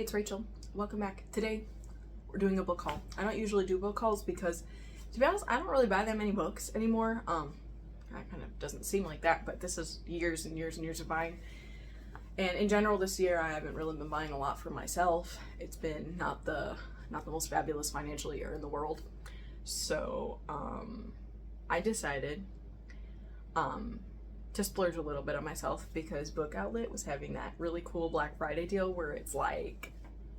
it's Rachel. Welcome back. Today, we're doing a book haul. I don't usually do book hauls because, to be honest, I don't really buy that many books anymore. That kind of doesn't seem like that, but this is years and years and years of buying. And in general, this year, I haven't really been buying a lot for myself. It's been not the most fabulous financial year in the world. So, I decided, to splurge a little bit on myself because Book Outlet was having that really cool Black Friday deal where it's like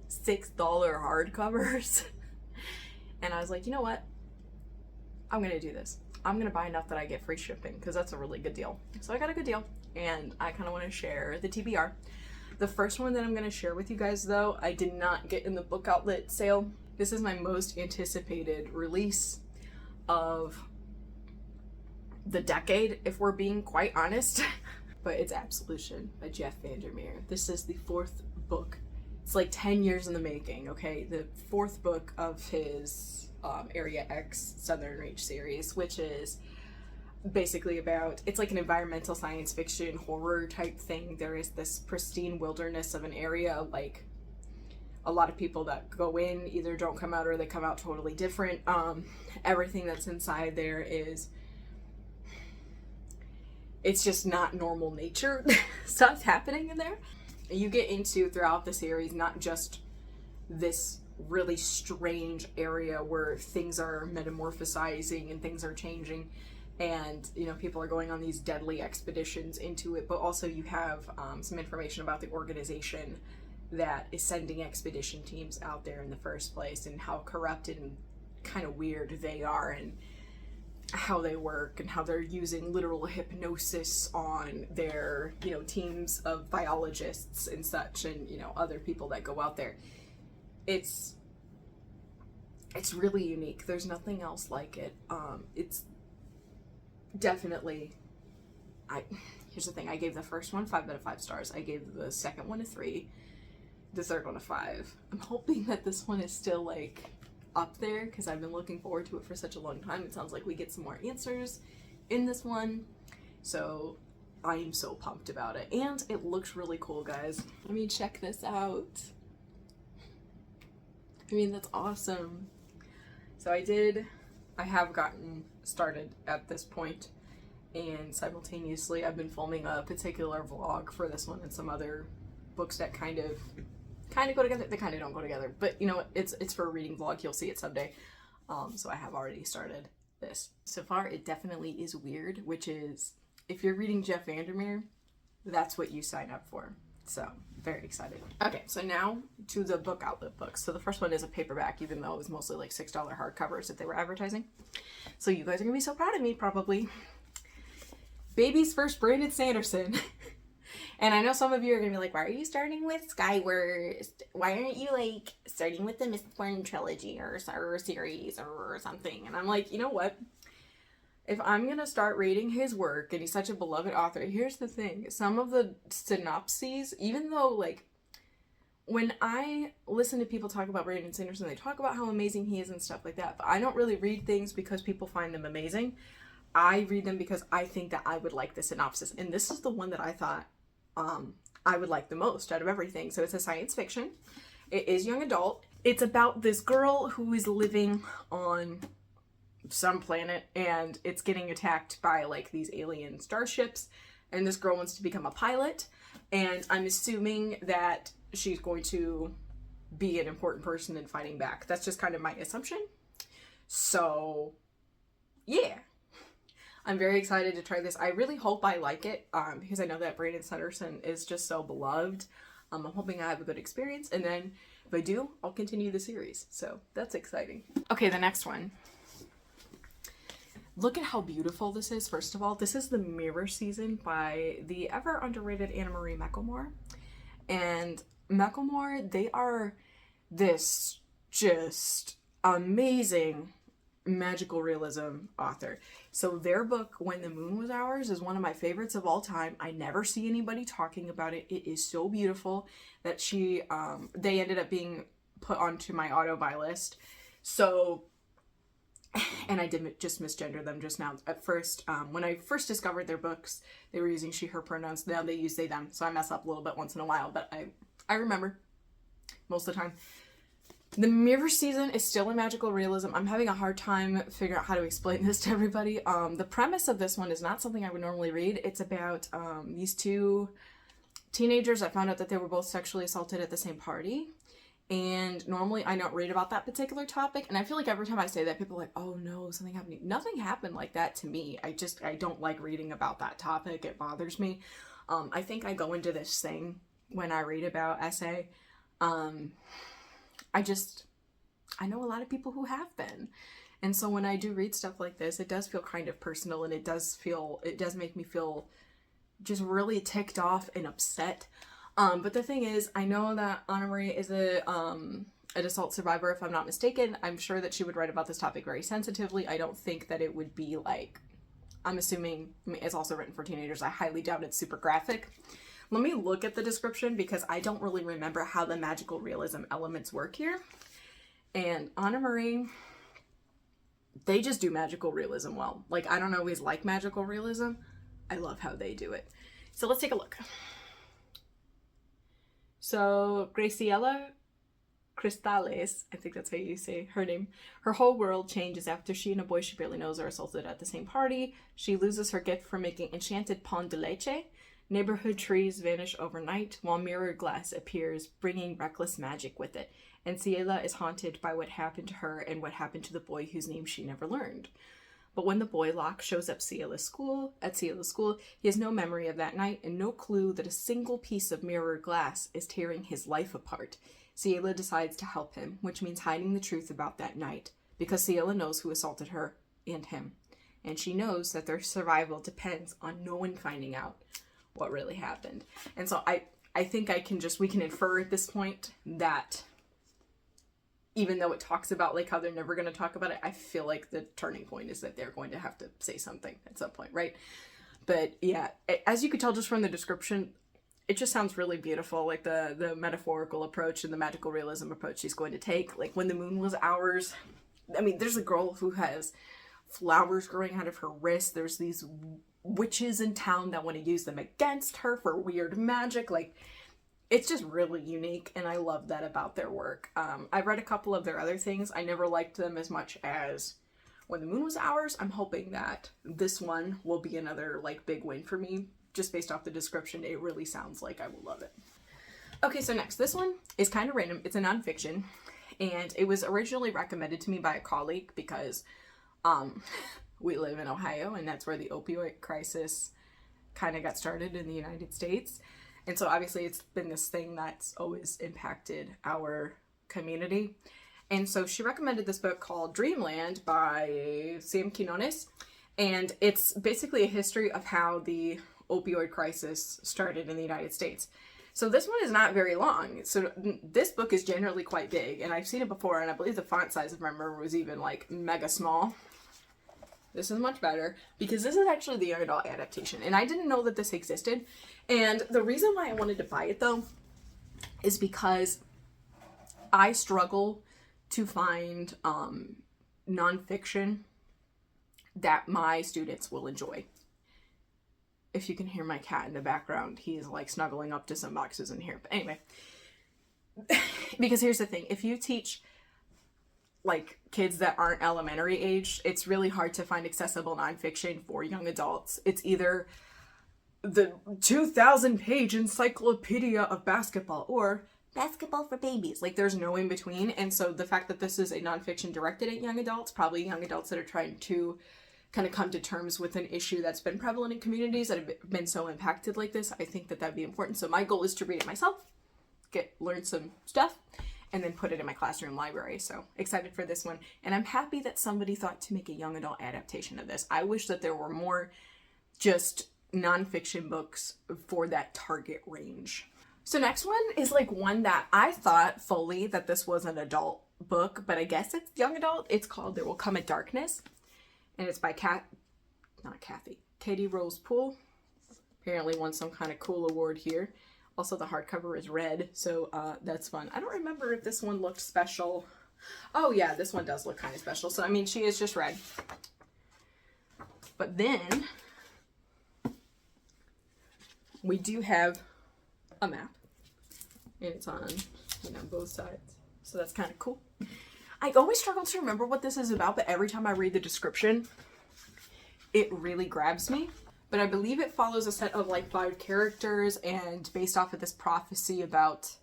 $6 hardcovers. And I was like, you know what? I'm gonna do this. I'm gonna buy enough that I get free shipping because that's a really good deal. So I got a good deal and I kind of want to share the TBR. The first one that I'm gonna share with you guys though, I did not get in the Book Outlet sale. This is my most anticipated release of the decade, if we're being quite honest. But it's Absolution by Jeff Vandermeer. This is the fourth book. It's like 10 years in the making, okay? The fourth book of his Area X Southern Reach series, which is basically about, it's like an environmental science fiction horror type thing. There is this pristine wilderness of an area, like a lot of people that go in either don't come out or they come out totally different. Everything that's inside there is, it's just not normal nature stuff happening in there. You get into throughout the series not just this really strange area where things are metamorphosizing and things are changing and, you know, people are going on these deadly expeditions into it, but also you have some information about the organization that is sending expedition teams out there in the first place and how corrupted and kind of weird they are and how they work and how they're using literal hypnosis on their, you know, teams of biologists and such and, you know, other people that go out there. It's really unique. There's nothing else like it. It's definitely, here's the thing, I gave the first one 5 out of 5 stars. I gave the second one a 3, the third one a 5. I'm hoping that this one is still like up there because I've been looking forward to it for such a long time. It sounds like we get some more answers in this one, so I'm so pumped about it. And it looks really cool, guys. I mean, check this out. I mean, that's awesome. So I have gotten started at this point, and simultaneously I've been filming a particular vlog for this one and some other books that kind of go together. They kind of don't go together, but you know what? It's for a reading vlog. You'll see it someday. So I have already started this. So far, it definitely is weird, which is if you're reading Jeff Vandermeer, that's what you sign up for. So very excited. Okay, so now to the Book Outlet books. So the first one is a paperback, even though it was mostly like $6 hardcovers that they were advertising. So you guys are gonna be so proud of me, probably. Baby's first Brandon Sanderson. And I know some of you are going to be like, why are you starting with Skyward? Why aren't you, like, starting with the Mistborn trilogy or series or something? And I'm like, you know what? If I'm going to start reading his work, and he's such a beloved author, here's the thing. Some of the synopses, even though, like, when I listen to people talk about Brandon Sanderson, they talk about how amazing he is and stuff like that. But I don't really read things because people find them amazing. I read them because I think that I would like the synopsis. And this is the one that I thought I would like the most out of everything. So it's a science fiction. It is young adult. It's about this girl who is living on some planet and it's getting attacked by like these alien starships, and this girl wants to become a pilot, and I'm assuming that she's going to be an important person in fighting back. That's just kind of my assumption. So yeah, I'm very excited to try this. I really hope I like it because I know that Brandon Sanderson is just so beloved. I'm hoping I have a good experience, and then if I do, I'll continue the series. So that's exciting. Okay, the next one. Look at how beautiful this is. First of all, this is The Mirror Season by the ever underrated Anna Marie McElmore. And McElmore, they are this just amazing magical realism author. So their book When the Moon Was Ours is one of my favorites of all time. I never see anybody talking about it. It is so beautiful that they ended up being put onto my auto buy list. So, and I did just misgender them just now. At first, when I first discovered their books, they were using she, her pronouns. Now they use they, them. So I mess up a little bit once in a while, but I remember. most of the time. The mirror season is still in magical realism. I'm having a hard time figuring out how to explain this to everybody. The premise of this one is not something I would normally read. It's about these two teenagers. I found out that they were both sexually assaulted at the same party. And normally I don't read about that particular topic. And I feel like every time I say that, people are like, oh no, something happened. Nothing happened like that to me. I don't like reading about that topic. It bothers me. I think I go into this thing when I read about essay. I know a lot of people who have been. And so when I do read stuff like this, it does feel kind of personal, and it does make me feel just really ticked off and upset. But the thing is, I know that Anna Marie is an assault survivor, if I'm not mistaken. I'm sure that she would write about this topic very sensitively. I don't think that it would be like, I'm assuming, it's also written for teenagers. I highly doubt it's super graphic. Let me look at the description because I don't really remember how the magical realism elements work here. And Anna Marie, they just do magical realism well. Like, I don't always like magical realism. I love how they do it. So let's take a look. So Graciela Cristales, I think that's how you say her name. Her whole world changes after she and a boy she barely knows are assaulted at the same party. She loses her gift for making enchanted pan de leche. Neighborhood trees vanish overnight, while mirrored glass appears, bringing reckless magic with it. And Ciela is haunted by what happened to her and what happened to the boy whose name she never learned. But when the boy Locke shows up at Ciela's school, he has no memory of that night and no clue that a single piece of mirrored glass is tearing his life apart. Ciela decides to help him, which means hiding the truth about that night, because Ciela knows who assaulted her and him. And she knows that their survival depends on no one finding out what really happened. And so I think we can infer at this point that even though it talks about like how they're never going to talk about it, I feel like the turning point is that they're going to have to say something at some point, right? But yeah, as you could tell just from the description, it just sounds really beautiful, like the metaphorical approach and the magical realism approach she's going to take. Like when the moon was ours, I mean, there's a girl who has flowers growing out of her wrist. There's these witches in town that want to use them against her for weird magic. Like, it's just really unique, and I love that about their work. I've read a couple of their other things. I never liked them as much as When the Moon Was Ours. I'm hoping that this one will be another like big win for me. Just based off the description, it really sounds like I will love it. Okay, so next, this one is kind of random. It's a nonfiction, and it was originally recommended to me by a colleague because we live in Ohio, and that's where the opioid crisis kind of got started in the United States. And so obviously it's been this thing that's always impacted our community. And so she recommended this book called Dreamland by Sam Quinones. And it's basically a history of how the opioid crisis started in the United States. So this one is not very long. So this book is generally quite big. And I've seen it before, and I believe the font size, if I remember, was even like mega small. This is much better because this is actually the young adult adaptation, and I didn't know that this existed. And the reason why I wanted to buy it though is because I struggle to find nonfiction that my students will enjoy. If you can hear my cat in the background, he's like snuggling up to some boxes in here. But anyway, because here's the thing, if you teach like kids that aren't elementary age, it's really hard to find accessible nonfiction for young adults. It's either the 2,000-page encyclopedia of basketball or basketball for babies. Like, there's no in between. And so the fact that this is a nonfiction directed at young adults, probably young adults that are trying to kind of come to terms with an issue that's been prevalent in communities that have been so impacted like this, I think that that'd be important. So my goal is to read it myself, learn some stuff, and then put it in my classroom library. So excited for this one. And I'm happy that somebody thought to make a young adult adaptation of this. I wish that there were more just nonfiction books for that target range. So next one is like one that I thought fully that this was an adult book, but I guess it's young adult. It's called There Will Come a Darkness. And it's by Katie Rose Poole. Apparently won some kind of cool award here. Also, the hardcover is red, so that's fun. I don't remember if this one looked special. Oh yeah, this one does look kind of special. So, I mean, she is just red. But then, we do have a map. And it's on you know, both sides. So that's kind of cool. I always struggle to remember what this is about, but every time I read the description, it really grabs me. But I believe it follows a set of like 5 characters, and based off of this prophecy about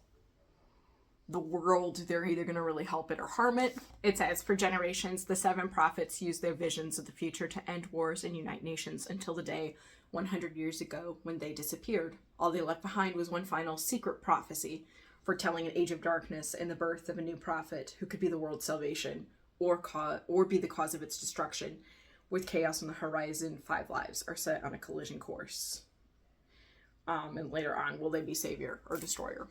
the world, they're either going to really help it or harm it. It says, for generations, the 7 prophets used their visions of the future to end wars and unite nations until the day 100 years ago when they disappeared. All they left behind was one final secret prophecy, foretelling an age of darkness and the birth of a new prophet who could be the world's salvation or be the cause of its destruction. With chaos on the horizon, 5 lives are set on a collision course. And later on, will they be savior or destroyer?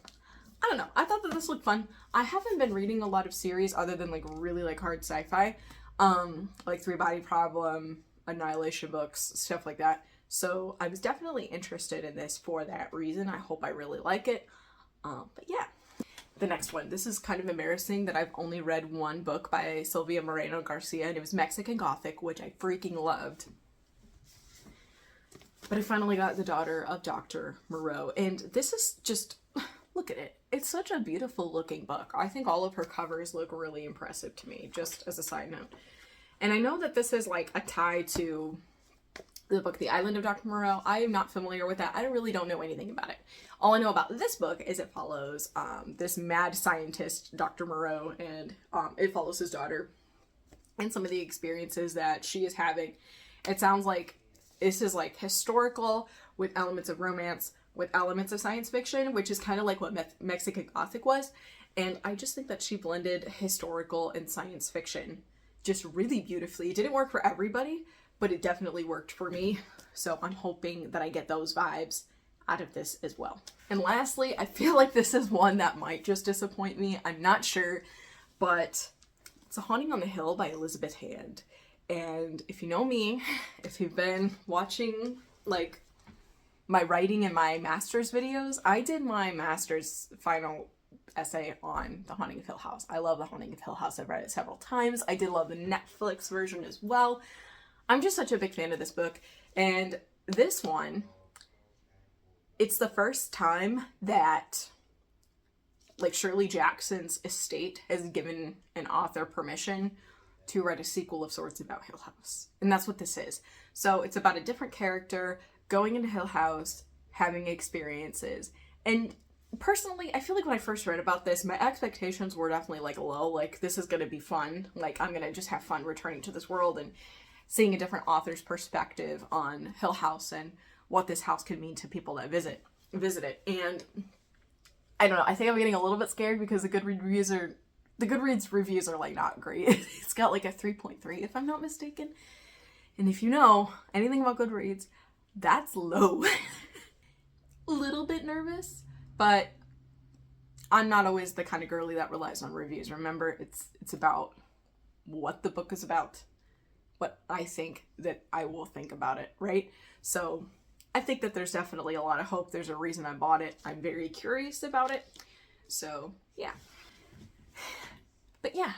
I don't know. I thought that this looked fun. I haven't been reading a lot of series other than like really like hard sci-fi, like 3 Body Problem, Annihilation books, stuff like that. So I was definitely interested in this for that reason. I hope I really like it. But yeah. The next one. This is kind of embarrassing that I've only read 1 book by Silvia Moreno Garcia, and it was Mexican Gothic, which I freaking loved. But I finally got The Daughter of Dr Moro, and this is just, look at it. It's such a beautiful looking book. I think all of her covers look really impressive to me, just as a side note. And I know that this is like a tie to the book The Island of Dr. Moreau. I am not familiar with that. I really don't know anything about it. All I know about this book is it follows this mad scientist, Dr. Moreau, and it follows his daughter and some of the experiences that she is having. It sounds like this is like historical with elements of romance, with elements of science fiction, which is kind of like what Mexican Gothic was. And I just think that she blended historical and science fiction just really beautifully. It didn't work for everybody, but it definitely worked for me. So I'm hoping that I get those vibes out of this as well. And lastly, I feel like this is one that might just disappoint me. I'm not sure, but it's A Haunting on the Hill by Elizabeth Hand. And if you know me, if you've been watching like my writing and my master's videos, I did my master's final essay on The Haunting of Hill House. I love The Haunting of Hill House. I've read it several times. I did love the Netflix version as well. I'm just such a big fan of this book. And this one, it's the first time that like Shirley Jackson's estate has given an author permission to write a sequel of sorts about Hill House. And that's what this is. So it's about a different character going into Hill House, having experiences. And personally, I feel like when I first read about this, my expectations were definitely like low. Like, this is going to be fun. Like, I'm going to just have fun returning to this world and seeing a different author's perspective on Hill House and what this house could mean to people that visit it. And I don't know, I think I'm getting a little bit scared because the Goodreads reviews are like not great. It's got like a 3.3 if I'm not mistaken. And if you know anything about Goodreads, that's low. A little bit nervous, but I'm not always the kind of girly that relies on reviews. Remember, it's about what the book is about, what I think that I will think about it, right? So I think that there's definitely a lot of hope. There's a reason I bought it. I'm very curious about it. So yeah. But yeah,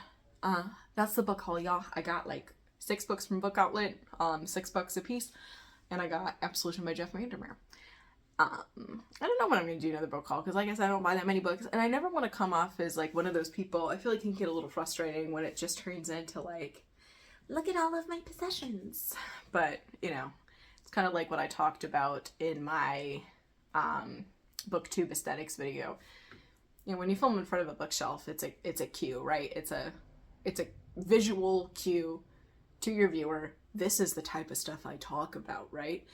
that's the book haul, y'all. I got like 6 books from Book Outlet, $6 a piece, and I got Absolution by Jeff Vandermeer. I don't know when I'm going to do another book haul, because like I said, I don't buy that many books, and I never want to come off as like one of those people. I feel like it can get a little frustrating when it just turns into like, look at all of my possessions. But, you know, it's kind of like what I talked about in my booktube aesthetics video. You know, when you film in front of a bookshelf, it's a cue, right? It's a visual cue to your viewer. This is the type of stuff I talk about, right?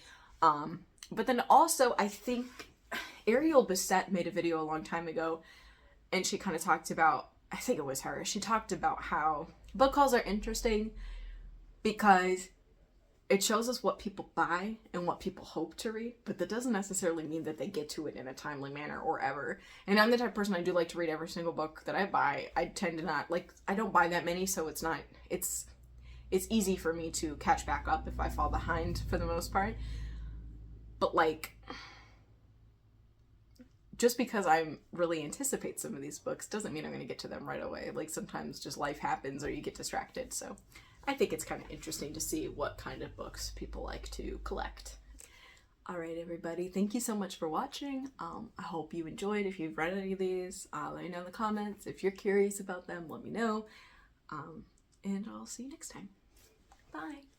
But then also, I think Ariel Bissett made a video a long time ago, and she kind of talked about, I think it was her, she talked about how book hauls are interesting because it shows us what people buy and what people hope to read, but that doesn't necessarily mean that they get to it in a timely manner or ever. And I'm the type of person, I do like to read every single book that I buy. I tend to not, like, I don't buy that many, so it's easy for me to catch back up if I fall behind for the most part. But like, just because I really anticipate some of these books doesn't mean I'm going to get to them right away. Like, sometimes just life happens or you get distracted, so I think it's kind of interesting to see what kind of books people like to collect. Alright everybody, thank you so much for watching. I hope you enjoyed. If you've read any of these, let me know in the comments. If you're curious about them, let me know. And I'll see you next time. Bye!